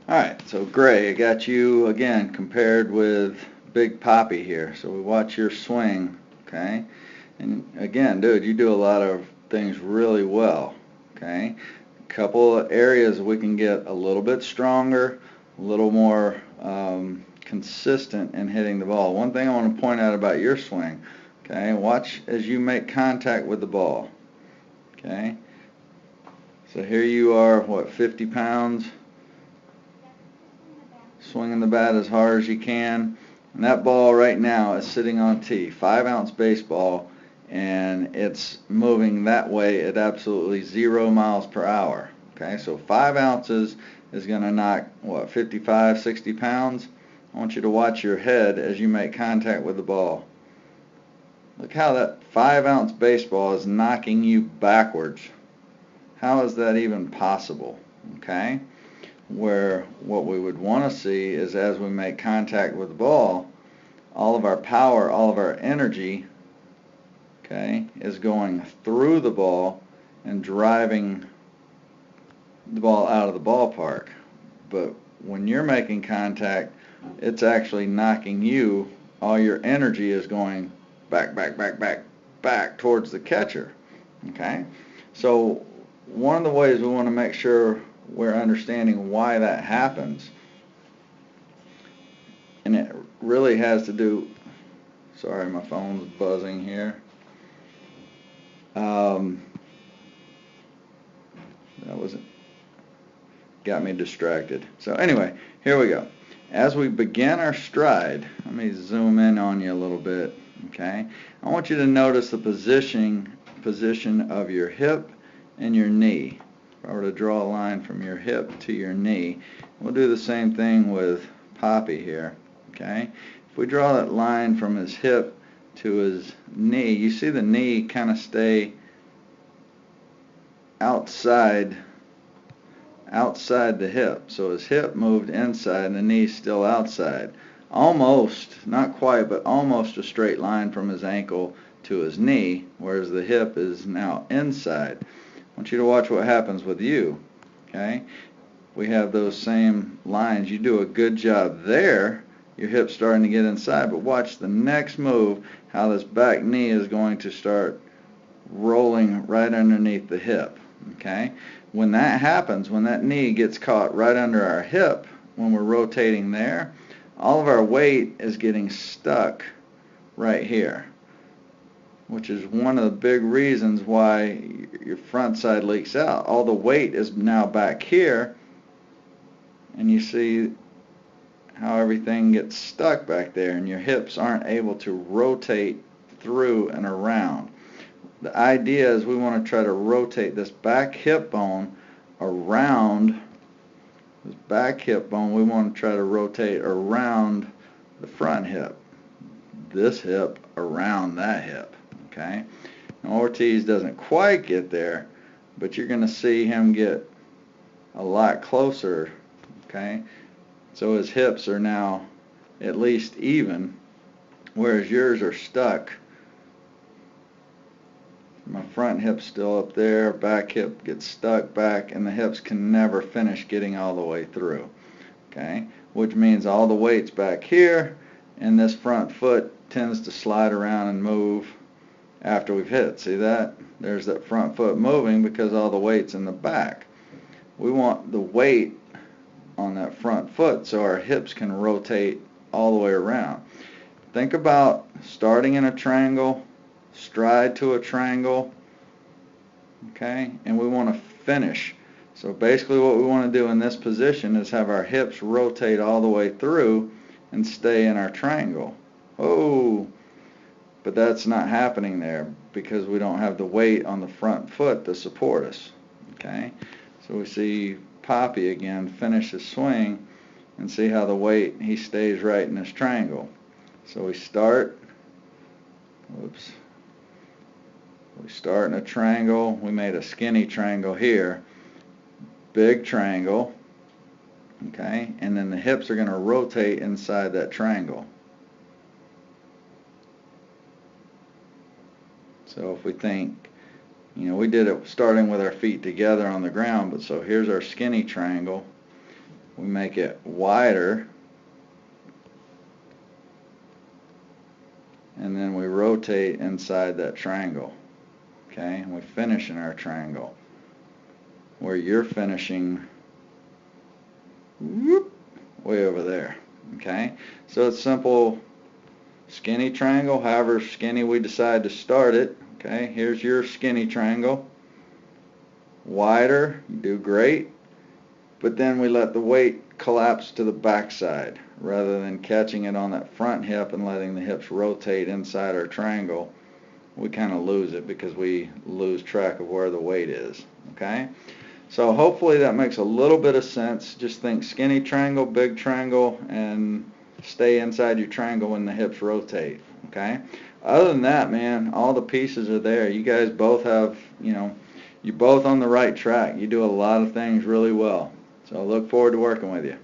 Alright, so Gray, I got you again compared with Big Poppy here. So we watch your swing, okay? And again, dude, you do a lot of things really well, okay? A couple of areas we can get a little bit stronger, a little more consistent in hitting the ball. One thing I want to point out about your swing, okay? Watch as you make contact with the ball, okay? So here you are, what, 50 pounds? Swinging the bat as hard as you can. And that ball right now is sitting on tee, 5-ounce baseball, and it's moving that way at absolutely 0 miles per hour. Okay, so 5 ounces is going to knock, what, 55, 60 pounds? I want you to watch your head as you make contact with the ball. Look how that 5-ounce baseball is knocking you backwards. How is that even possible? Okay? Where what we would want to see is as we make contact with the ball, all of our power, all of our energy, okay, is going through the ball and driving the ball out of the ballpark. But when you're making contact, it's actually knocking you, all your energy is going back towards the catcher, okay? So one of the ways we want to make sure we're understanding why that happens, and it really has to do, sorry, my phone's buzzing here. That wasn't, got me distracted. So anyway, here we go. As we begin our stride, let me zoom in on you a little bit, okay? I want you to notice the position of your hip and your knee. If I were to draw a line from your hip to your knee, we'll do the same thing with Poppy here, okay? If we draw that line from his hip to his knee, you see the knee kind of stay outside the hip. So his hip moved inside and the knee's still outside. Almost, not quite, but almost a straight line from his ankle to his knee, whereas the hip is now inside. I want you to watch what happens with you, okay? We have those same lines. You do a good job there. Your hip's starting to get inside, but watch the next move, how this back knee is going to start rolling right underneath the hip, okay? When that happens, when that knee gets caught right under our hip, when we're rotating there, all of our weight is getting stuck right here, which is one of the big reasons why your front side leaks out. All the weight is now back here, and you see how everything gets stuck back there, and your hips aren't able to rotate through and around. The idea is we want to try to rotate this back hip bone around this back hip bone. We want to try to rotate around the front hip, this hip around that hip, okay? Now Ortiz doesn't quite get there, but you're going to see him get a lot closer, okay? So his hips are now at least even, whereas yours are stuck. My front hip's still up there, back hip gets stuck back, and the hips can never finish getting all the way through, okay? Which means all the weight's back here, and this front foot tends to slide around and move after we've hit. See that? There's that front foot moving because all the weight's in the back. We want the weight on that front foot so our hips can rotate all the way around. Think about starting in a triangle, stride to a triangle, okay, and we want to finish. So basically what we want to do in this position is have our hips rotate all the way through and stay in our triangle. Oh, but that's not happening there because we don't have the weight on the front foot to support us, okay? So we see Poppy again finish his swing and see how the weight, he stays right in this triangle. So we start, whoops, we start in a triangle. We made a skinny triangle here, big triangle, okay, and then the hips are going to rotate inside that triangle. So if we think, you know, we did it starting with our feet together on the ground, but so here's our skinny triangle. we make it wider, and then we rotate inside that triangle. Okay, and we finish in our triangle where you're finishing way over there. Okay, so it's simple skinny triangle, however skinny we decide to start it. Okay, here's your skinny triangle. Wider, you do great, but then we let the weight collapse to the back side rather than catching it on that front hip and letting the hips rotate inside our triangle. We kind of lose it because we lose track of where the weight is. Okay, so hopefully that makes a little bit of sense. Just think skinny triangle, big triangle, and stay inside your triangle when the hips rotate. Okay, other than that, man, all the pieces are there. You guys both have, you're both on the right track. You do a lot of things really well. So I look forward to working with you.